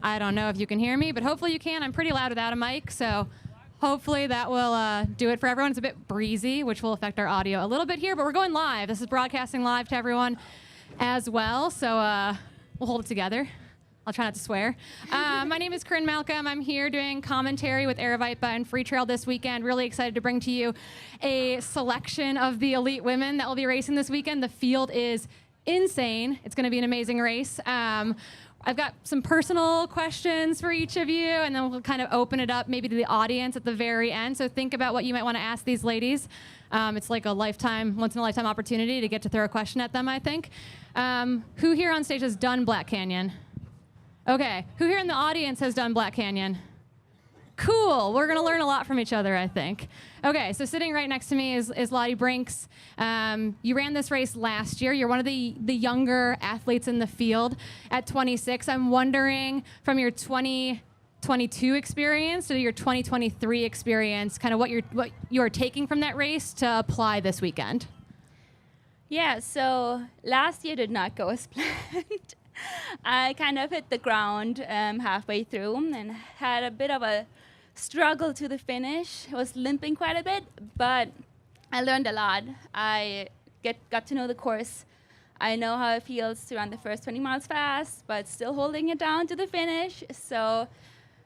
I don't know if you can hear me, but hopefully you can. I'm pretty loud without a mic, so hopefully that will do it for everyone. It's a bit breezy, which will affect our audio a little bit here, but we're going live. This is broadcasting live to everyone as well, so we'll hold it together. I'll try not to swear. My name is Corinne Malcolm. I'm here doing commentary with Aravaipa and Free Trail this weekend. Really excited to bring to you a selection of the elite women that will be racing this weekend. The field is insane. It's going to be an amazing race. I've got some personal questions for each of you, and then we'll kind of open it up maybe to the audience at the very end. So think about what you might want to ask these ladies. It's like a once-in-a-lifetime opportunity to get to throw a question at them, I think. Who here on stage has done Black Canyon? Okay. Who here in the audience has done Black Canyon? Cool. We're going to learn a lot from each other, I think. Okay, so sitting right next to me is Lottie Brinks. You ran this race last year. You're one of the younger athletes in the field at 26. I'm wondering, from your 2022 experience to your 2023 experience, kind of what you're taking from that race to apply this weekend. Yeah, so last year did not go as planned. I kind of hit the ground halfway through and had a bit of a struggle to the finish. I was limping quite a bit, but I learned a lot. I got to know the course. I know how it feels to run the first 20 miles fast, but still holding it down to the finish. So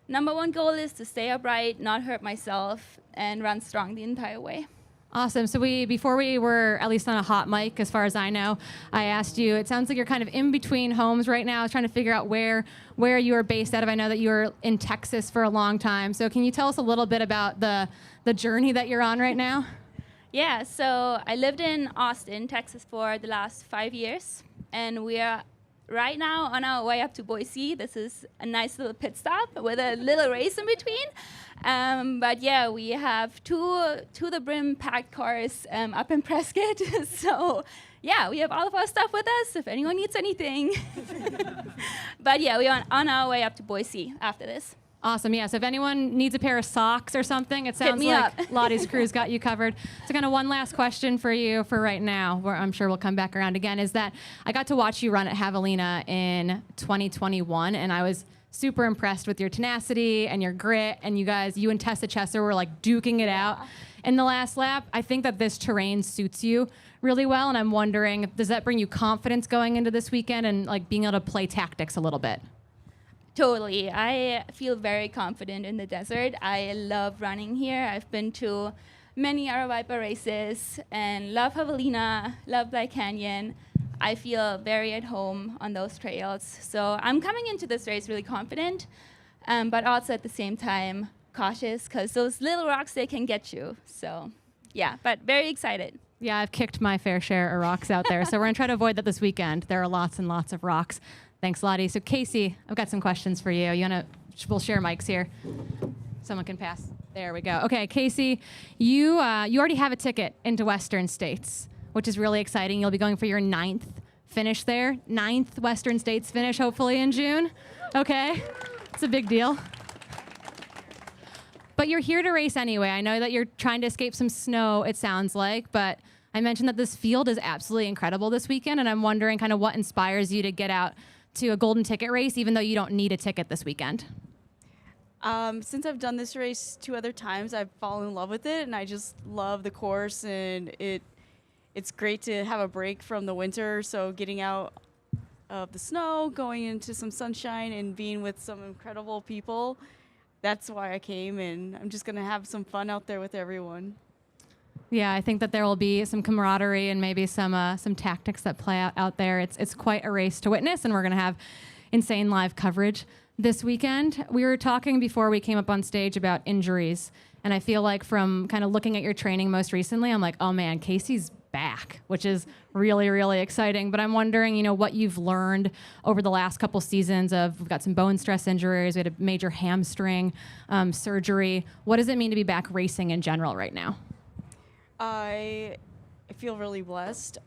number one goal is to stay upright, not hurt myself, and run strong the entire way. Awesome. So before we were at least on a hot mic, as far as I know, I asked you, it sounds like you're kind of in between homes right now. I was trying to figure out where you are based out of. I know that you were in Texas for a long time. So can you tell us a little bit about the journey that you're on right now? Yeah, so I lived in Austin, Texas for the last 5 years, and we are right now on our way up to Boise. This is a nice little pit stop with a little race in between. But yeah, we have two to the brim packed cars up in Prescott. So yeah, we have all of our stuff with us if anyone needs anything. But yeah, we are on our way up to Boise after this. Awesome. Yeah. So if anyone needs a pair of socks or something, it sounds like Lottie's crew's got you covered. So kind of one last question for you for right now, where I'm sure we'll come back around again, is that I got to watch you run at Javelina in 2021, and I was super impressed with your tenacity and your grit, and you and Tessa Chesser were like duking it out in the last lap. I think that this terrain suits you really well, and I'm wondering, does that bring you confidence going into this weekend and like being able to play tactics a little bit? Totally. I feel very confident in the desert. I love running here. I've been to many Aravaipa races and love Javelina, love Black Canyon. I feel very at home on those trails. So I'm coming into this race really confident, but also at the same time cautious, because those little rocks, they can get you. So yeah, but very excited. Yeah, I've kicked my fair share of rocks out there. So we're going to try to avoid that this weekend. There are lots and lots of rocks. Thanks, Lottie. So Casey, I've got some questions for you. We'll share mics here. Someone can pass. There we go. Okay, Casey, you already have a ticket into Western States, which is really exciting. You'll be going for your 9th finish there. 9th Western States finish, hopefully in June. Okay, it's a big deal. But you're here to race anyway. I know that you're trying to escape some snow, it sounds like, but I mentioned that this field is absolutely incredible this weekend, and I'm wondering kind of what inspires you to get out to a golden ticket race, even though you don't need a ticket this weekend. Since I've done this race 2 other times, I've fallen in love with it, and I just love the course, and it's great to have a break from the winter. So getting out of the snow, going into some sunshine, and being with some incredible people, that's why I came, and I'm just going to have some fun out there with everyone. Yeah, I think that there will be some camaraderie and maybe some tactics that play out there. It's quite a race to witness, and we're going to have insane live coverage this weekend. We were talking before we came up on stage about injuries, and I feel like from kind of looking at your training most recently, I'm like, oh man, Casey's back, which is really, really exciting. But I'm wondering, what you've learned over the last couple seasons we've got some bone stress injuries, we had a major hamstring surgery. What does it mean to be back racing in general right now? I feel really blessed,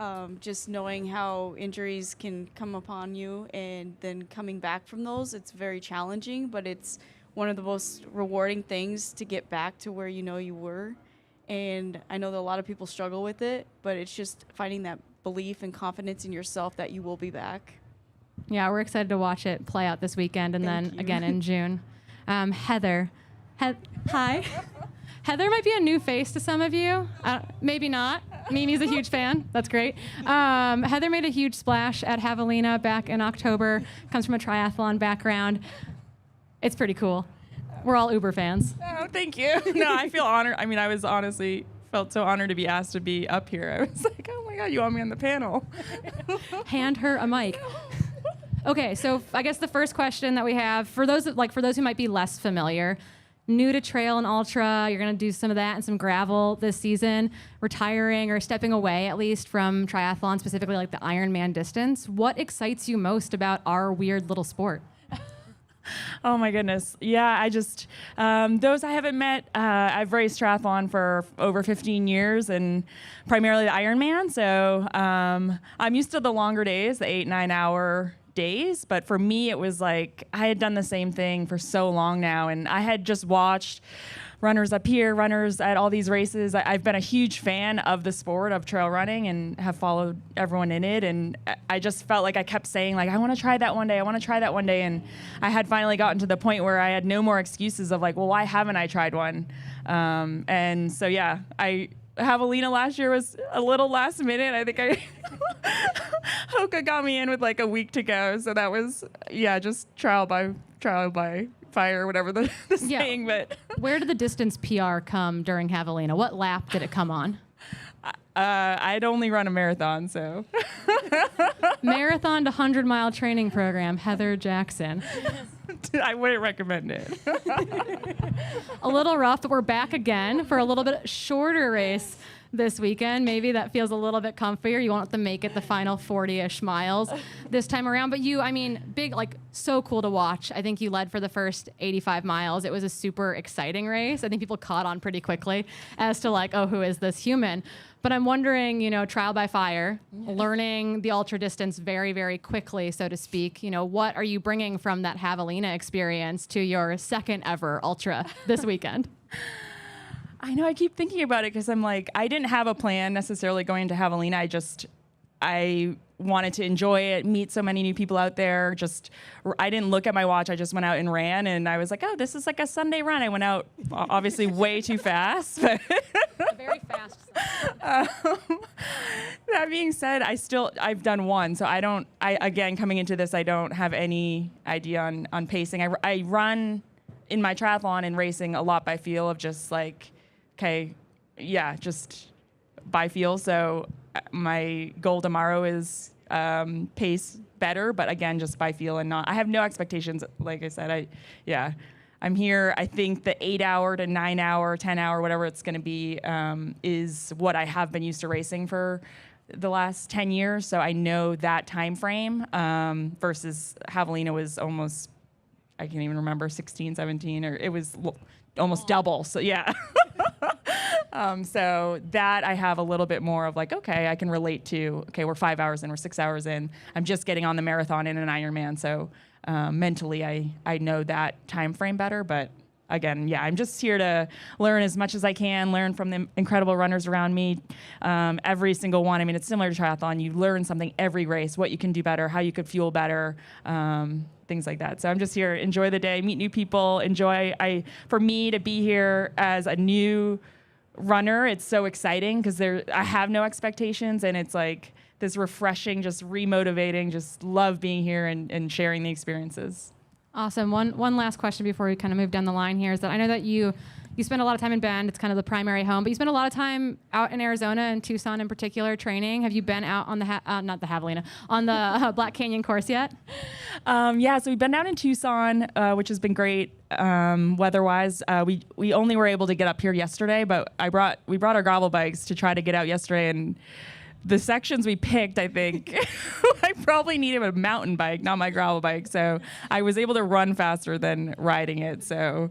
just knowing how injuries can come upon you, and then coming back from those. It's very challenging, but it's one of the most rewarding things to get back to where you were. And I know that a lot of people struggle with it, but it's just finding that belief and confidence in yourself that you will be back. Yeah, we're excited to watch it play out this weekend and Thank then you. again in June. Heather. Hi. Heather might be a new face to some of you. Maybe not. Mimi's a huge fan. That's great. Heather made a huge splash at Javelina back in October. Comes from a triathlon background. It's pretty cool. We're all Uber fans. Oh, thank you. No, I feel honored. I mean, I was honestly felt so honored to be asked to be up here. I was like, oh my God, you want me on the panel? Hand her a mic. Okay, so I guess the first question that we have for those who might be less familiar, new to trail and ultra, you're gonna do some of that and some gravel this season, retiring or stepping away at least from triathlon, specifically like the Ironman distance. What excites you most about our weird little sport? Oh my goodness. Yeah, I just, those I haven't met, I've raced triathlon for over 15 years and primarily the Ironman. So I'm used to the longer days, the 8-9 hour days. But for me, it was like, I had done the same thing for so long now. And I had just watched runners up here, runners at all these races. I've been a huge fan of the sport of trail running and have followed everyone in it. And I just felt like I kept saying, like, I want to try that one day. I want to try that one day. And I had finally gotten to the point where I had no more excuses of like, well, why haven't I tried one? And so, yeah, Javelina last year was a little last minute. I think Hoka got me in with like a week to go. So that was, yeah, just trial by fire, whatever the saying. But where did the distance PR come during Javelina? What lap did it come on? I'd only run a marathon, so. Marathon to 100-mile training program, Heather Jackson. I wouldn't recommend it. A little rough, but we're back again for a little bit shorter race this weekend. Maybe that feels a little bit comfier. You won't have to make it the final 40-ish miles this time around. But you, I mean, big, like, so cool to watch. I think you led for the first 85 miles. It was a super exciting race. I think people caught on pretty quickly as to like, oh, who is this human? But I'm wondering, you know, trial by fire, learning the ultra distance very, very quickly, so to speak. You know, what are you bringing from that Javelina experience to your second ever ultra this weekend? I know, I keep thinking about it because I'm like, I didn't have a plan necessarily going to Javelina. I wanted to enjoy it, meet so many new people out there. I didn't look at my watch. I just went out and ran, and I was like, oh, this is like a Sunday run. I went out obviously way too fast. But Very fast. That being said, I've done one. So again, coming into this, I don't have any idea on pacing. I run in my triathlon and racing a lot by feel of just like, okay, yeah, just by feel. So my goal tomorrow is pace better, but again, just by feel and not. I have no expectations. Like I said, I'm here. I think the 8 hour to 9 hour, 10 hour, whatever it's going to be, is what I have been used to racing for the last 10 years. So I know that time frame versus Javelina was almost, I can't even remember, 16, 17, or it was almost double. So yeah. So that I have a little bit more of like, okay, I can relate to, okay, we're 5 hours in, we're 6 hours in. I'm just getting on the marathon in an Ironman. So mentally, I know that time frame better. But again, yeah, I'm just here to learn as much as I can, learn from the incredible runners around me. Every single one. I mean, it's similar to triathlon. You learn something every race, what you can do better, how you could fuel better, things like that. So I'm just here, enjoy the day, meet new people, for me to be here as a new runner, it's so exciting because I have no expectations, and it's like this refreshing, just remotivating, just love being here and sharing the experiences. Awesome. One last question before we kind of move down the line here is that I know that you spend a lot of time in Bend. It's kind of the primary home, but you spend a lot of time out in Arizona and Tucson in particular training. Have you been out on not the Javelina, on the Black Canyon course yet? Yeah, so we've been down in Tucson, which has been great weather-wise. We only were able to get up here yesterday, but we brought our gravel bikes to try to get out yesterday, and the sections we picked, I think, I probably needed a mountain bike, not my gravel bike. So I was able to run faster than riding it. So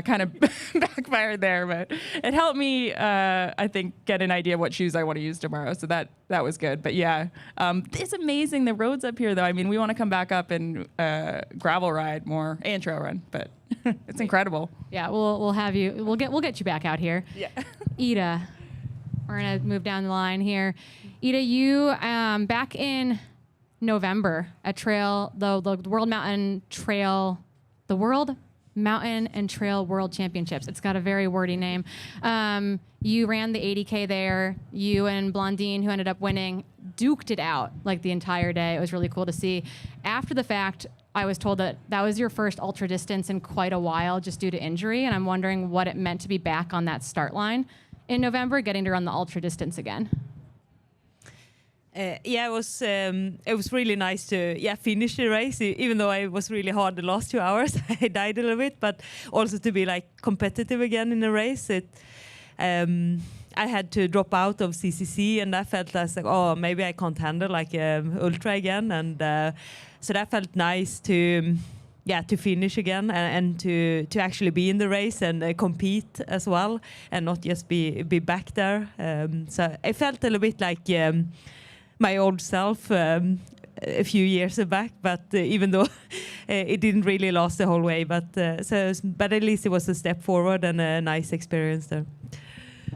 kind of backfired there, but it helped me, I think, get an idea of what shoes I want to use tomorrow. So that was good. But yeah, it's amazing, the roads up here, though. I mean, we want to come back up and gravel ride more and trail run, but it's incredible. Yeah, we'll have you. We'll get you back out here. Yeah. Ida, we're gonna move down the line here. Ida, you back in November at the World Mountain Trail, the World Mountain and Trail World Championships. It's got a very wordy name. You ran the 80K there. You and Blondine, who ended up winning, duked it out like the entire day. It was really cool to see. After the fact, I was told that was your first ultra distance in quite a while just due to injury, and I'm wondering what it meant to be back on that start line in November, getting to run the ultra distance again. It was really nice to finish the race, even though it was really hard the last 2 hours. I died a little bit, but also to be like competitive again in the race. I had to drop out of CCC, and I felt like, oh, maybe I can't handle like ultra again, and so that felt nice to finish again and to actually be in the race and compete as well, and not just be back there. So I felt a little bit like my old self a few years back, but even though it didn't really last the whole way, but at least it was a step forward and a nice experience there.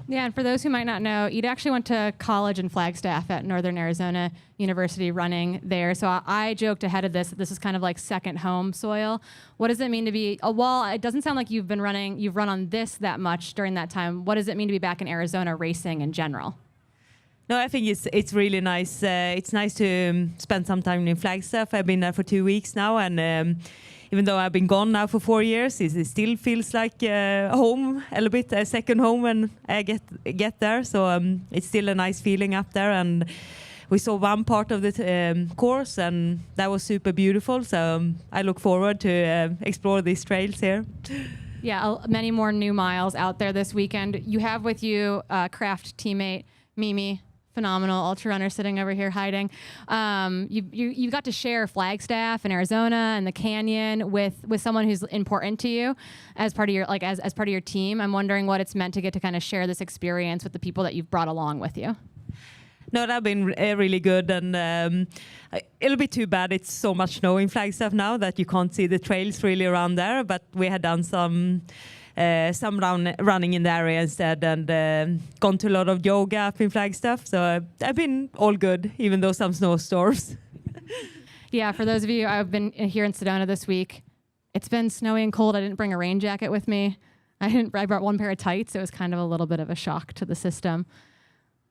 Yeah, and for those who might not know, Ida actually went to college in Flagstaff at Northern Arizona University running there. So I joked ahead of this that this is kind of like second home soil. What does it mean to be it doesn't sound like you've run on this that much during that time. What does it mean to be back in Arizona racing in general? No, I think it's really nice. It's nice to spend some time in Flagstaff. I've been there for 2 weeks now, and even though I've been gone now for 4 years, it still feels like home, a little bit, a second home when I get there. So it's still a nice feeling up there, and we saw one part of the course, and that was super beautiful. So I look forward to explore these trails here. Yeah, many more new miles out there this weekend. You have with you craft teammate Mimi. Phenomenal ultra runner sitting over here hiding. You got to share Flagstaff and Arizona and the canyon with someone who's important to you as part of your as part of your team. I'm wondering what it's meant to get to kind of share this experience with the people that you've brought along with you. No, that's been really good, and it'll be too bad. It's so much snow in Flagstaff now that you can't see the trails really around there. But we had done some running in the area instead, and gone to a lot of yoga up in Flagstaff. So I've been all good, even though some snowstorms. Yeah, for those of you, I've been here in Sedona this week. It's been snowy and cold. I didn't bring a rain jacket with me. I brought one pair of tights. It was kind of a little bit of a shock to the system.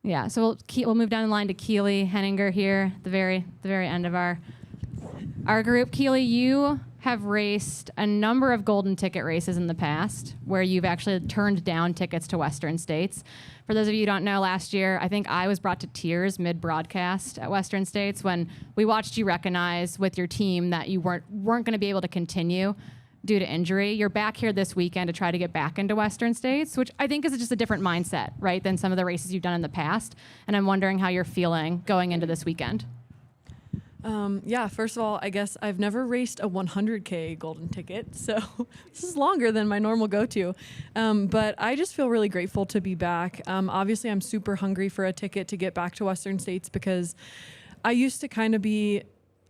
Yeah, so we'll move down the line to Keely Henninger here, the very end of our group. Keely, you have raced a number of golden ticket races in the past where you've actually turned down tickets to Western States. For those of you who don't know, last year, I think I was brought to tears mid-broadcast at Western States when we watched you recognize with your team that you weren't going to be able to continue due to injury. You're back here this weekend to try to get back into Western States, which I think is just a different mindset, right, than some of the races you've done in the past. And I'm wondering how you're feeling going into this weekend. First of all, I guess I've never raced a 100K golden ticket, so this is longer than my normal go-to. But I just feel really grateful to be back. Obviously, I'm super hungry for a ticket to get back to Western States because I used to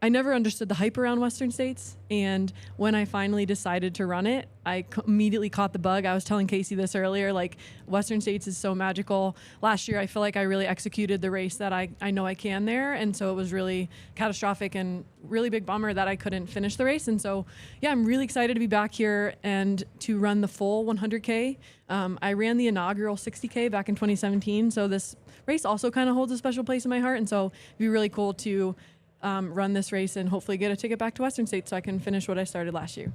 I never understood the hype around Western States, and when I finally decided to run it, I immediately caught the bug. I was telling Casey this earlier, like, Western States is so magical. Last year, I feel like I really executed the race that I know I can there, and so it was really catastrophic and really big bummer that I couldn't finish the race. And so, yeah, I'm really excited to be back here and to run the full 100K. I ran the inaugural 60K back in 2017, so this race also kind of holds a special place in my heart, and so it'd be really cool to run this race and hopefully get a ticket back to Western States so I can finish what I started last year.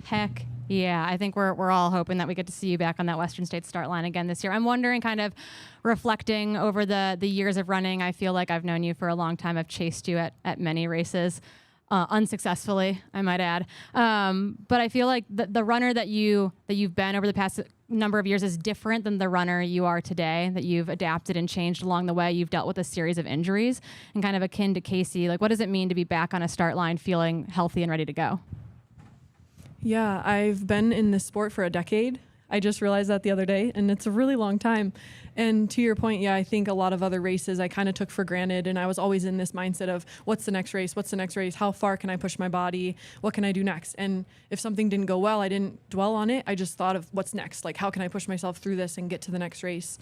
Heck yeah. I think we're all hoping that we get to see you back on that Western States start line again this year. I'm wondering, kind of reflecting over the years of running, I feel like I've known you for a long time. I've chased you at many races, unsuccessfully, I might add. But I feel like the runner that you've been over the past number of years is different than the runner you are today, that you've adapted and changed along the way. You've dealt with a series of injuries, and kind of akin to Casey, like, what does it mean to be back on a start line feeling healthy and ready to go? Yeah, I've been in this sport for a decade. I just realized that the other day, and it's a really long time. And to your point, yeah, I think a lot of other races I kind of took for granted, and I was always in this mindset of what's the next race? What's the next race? How far can I push my body? What can I do next? And if something didn't go well, I didn't dwell on it. I just thought of what's next? Like, how can I push myself through this and get to the next race?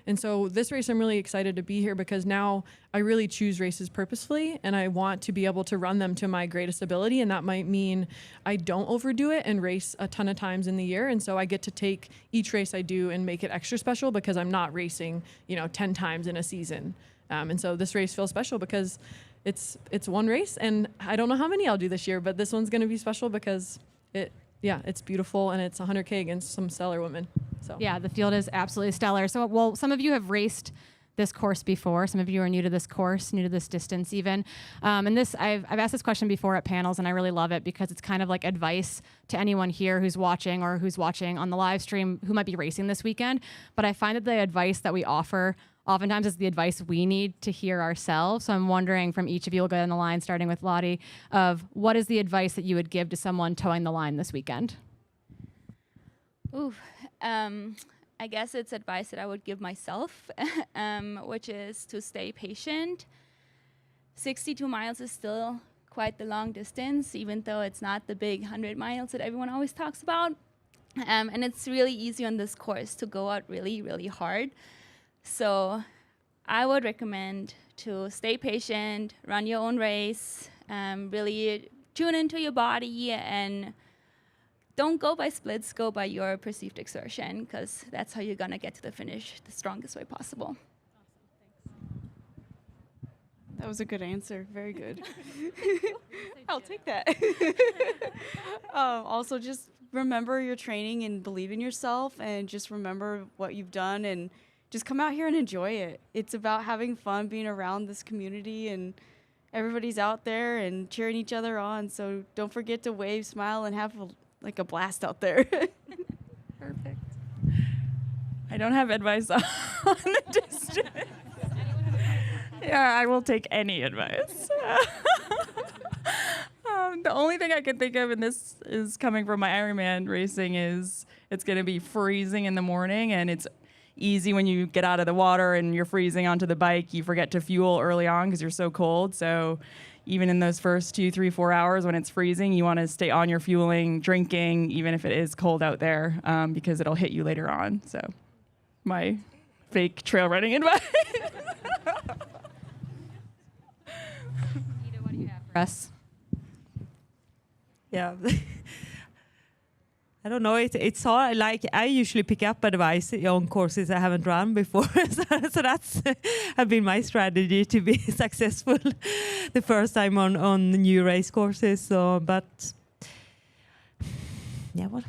And so this race, I'm really excited to be here because now I really choose races purposefully and I want to be able to run them to my greatest ability. And that might mean I don't overdo it and race a ton of times in the year. And so I get to take each race I do and make it extra special because I'm not racing, 10 times in a season. And so this race feels special because it's one race, and I don't know how many I'll do this year, but this one's going to be special because it's beautiful and it's 100K against some stellar women. So Yeah, the field is absolutely stellar. So, well, some of you have raced this course before. Some of you are new to this course, new to this distance even. And this, I've asked this question before at panels, and I really love it because it's kind of like advice to anyone here who's watching or who's watching on the live stream who might be racing this weekend. But I find that the advice that we offer oftentimes is the advice we need to hear ourselves. So I'm wondering from each of you, we'll go down the line, starting with Lottie, of what is the advice that you would give to someone towing the line this weekend? Ooh, I guess it's advice that I would give myself, which is to stay patient. 62 miles is still quite the long distance, even though it's not the big 100 miles that everyone always talks about. And it's really easy on this course to go out really, really hard. So I would recommend to stay patient, run your own race, really tune into your body, and don't go by splits, go by your perceived exertion, because that's how you're going to get to the finish the strongest way possible. That was a good answer. Very good. I'll take that. Also, just remember your training and believe in yourself, and just remember what you've done, and just come out here and enjoy it. It's about having fun, being around this community, and everybody's out there and cheering each other on. So don't forget to wave, smile, and have a blast out there. Perfect. I don't have advice on the distance. Yeah, I will take any advice. The only thing I can think of, and this is coming from my Ironman racing, is it's going to be freezing in the morning, and it's easy when you get out of the water and you're freezing onto the bike. You forget to fuel early on because you're so cold. So even in those first 2, 3, 4 hours when it's freezing, you want to stay on your fueling, drinking, even if it is cold out there, because it'll hit you later on. So my fake trail running advice. Ida, what do you have for us? Yeah. I don't know. It's hard. Like, I usually pick up advice on courses I haven't run before, so that's have been my strategy to be successful the first time on new race courses. So, but yeah, what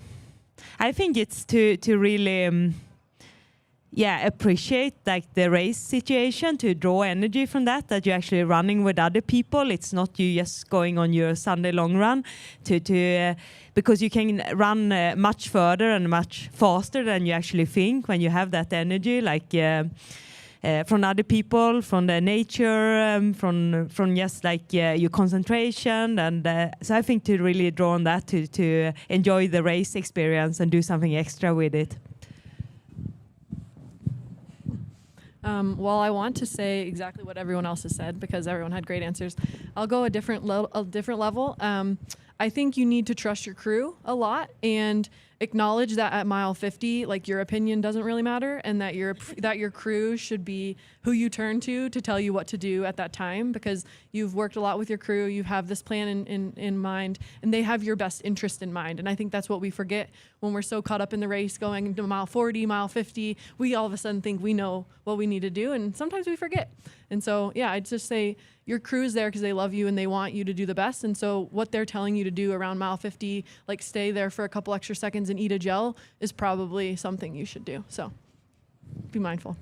I think it's to really appreciate like the race situation, to draw energy from that you're actually running with other people. It's not you just going on your Sunday long run because you can run much further and much faster than you actually think when you have that energy, like from other people, from the nature, from just like your concentration. And so I think to really draw on that to enjoy the race experience and do something extra with it. Well, I want to say exactly what everyone else has said because everyone had great answers. I'll go a different level. I think you need to trust your crew a lot and acknowledge that at mile 50, like your opinion doesn't really matter, and that your crew should be who you turn to tell you what to do at that time, because you've worked a lot with your crew, you have this plan in mind, and they have your best interest in mind. And I think that's what we forget when we're so caught up in the race going to mile 40, mile 50. We all of a sudden think we know what we need to do, and sometimes we forget. And so, yeah, I'd just say your crew's there because they love you and they want you to do the best. And so what they're telling you to do around mile 50, like stay there for a couple extra seconds and eat a gel, is probably something you should do. So be mindful.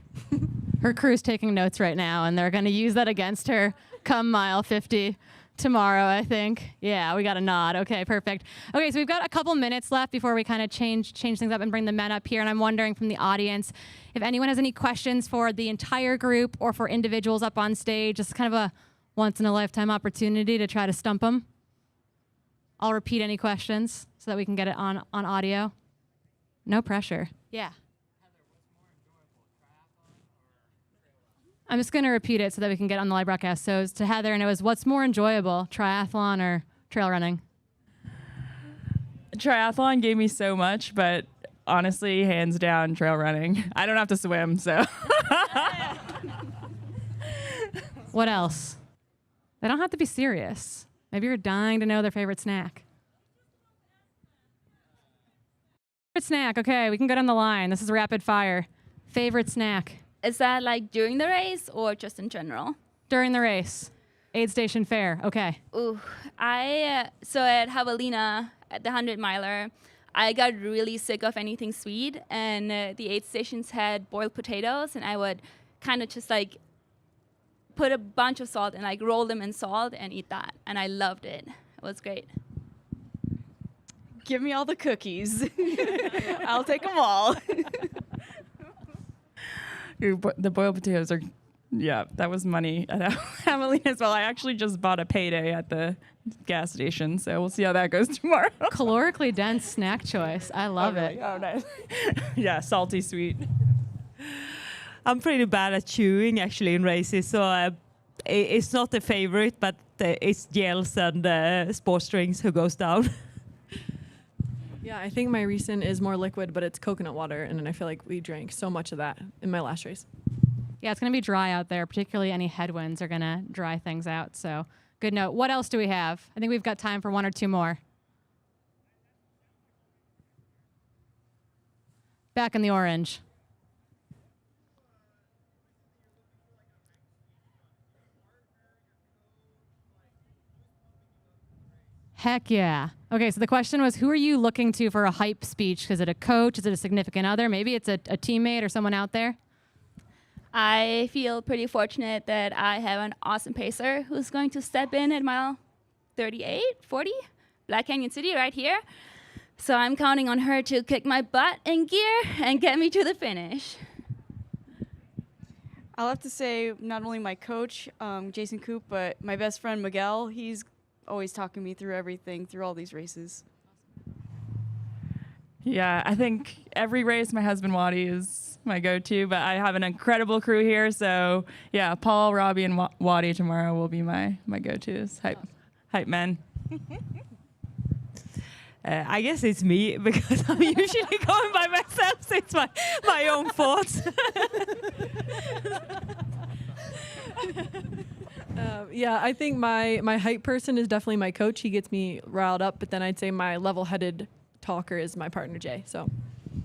Her crew's taking notes right now, and they're going to use that against her come mile 50 tomorrow, I think. Yeah, we got a nod. Okay, perfect. Okay, so we've got a couple minutes left before we kind of change things up and bring the men up here. And I'm wondering from the audience if anyone has any questions for the entire group or for individuals up on stage. Just kind of a once-in-a-lifetime opportunity to try to stump them. I'll repeat any questions so that we can get it on audio. No pressure. Yeah. I'm just going to repeat it so that we can get on the live broadcast. So to Heather, and it was, what's more enjoyable, triathlon or trail running? Triathlon gave me so much, but honestly, hands down, trail running. I don't have to swim, so. What else? They don't have to be serious. Maybe you're dying to know their favorite snack. Favorite snack. Okay, we can go down the line. This is rapid fire. Favorite snack Is that like during the race or just in general? during the race. Aid station fare. Okay. Ooh, so at Javelina, at the 100-miler, I got really sick of anything sweet, and the aid stations had boiled potatoes, and I would kind of just like put a bunch of salt and like roll them in salt and eat that, and I loved it. It was great. Give me all the cookies. I'll take them all. The boiled potatoes are, yeah, that was money at Javelina as well. I actually just bought a payday at the gas station, so we'll see how that goes tomorrow. Calorically dense snack choice. I love it. Oh, nice. Yeah, salty sweet. I'm pretty bad at chewing actually in races, so it's not a favorite, but it's gels and sports drinks who goes down. Yeah, I think my recent is more liquid, but it's coconut water, and then I feel like we drank so much of that in my last race. Yeah, it's going to be dry out there. Particularly any headwinds are going to dry things out. So good note. What else do we have? I think we've got time for one or two more. Back in the orange. Heck yeah. Okay, so the question was, who are you looking to for a hype speech? Is it a coach? Is it a significant other? Maybe it's a teammate or someone out there? I feel pretty fortunate that I have an awesome pacer who's going to step in at mile 38, 40, Black Canyon City right here. So I'm counting on her to kick my butt in gear and get me to the finish. I'll have to say not only my coach, Jason Coop, but my best friend, Miguel. He's always talking me through everything, through all these races. Yeah, I think every race, my husband Waddy is my go-to, but I have an incredible crew here. So yeah, Paul, Robbie, and Waddy tomorrow will be my go-tos, hype men. I guess it's me because I'm usually going by myself, so it's my own fault. Yeah, I think my hype person is definitely my coach. He gets me riled up, but then I'd say my level-headed talker is my partner, Jay. So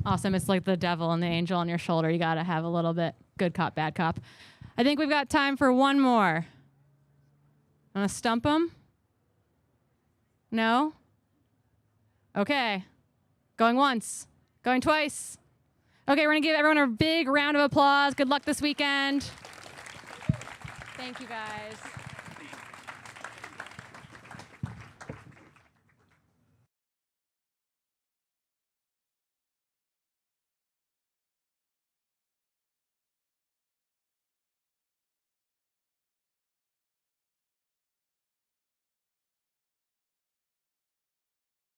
Awesome. It's like the devil and the angel on your shoulder. You got to have a little bit good cop, bad cop. I think we've got time for one more. I'm going to stump him. No? Okay. Going once. Going twice. Okay, we're going to give everyone a big round of applause. Good luck this weekend. Thank you, guys.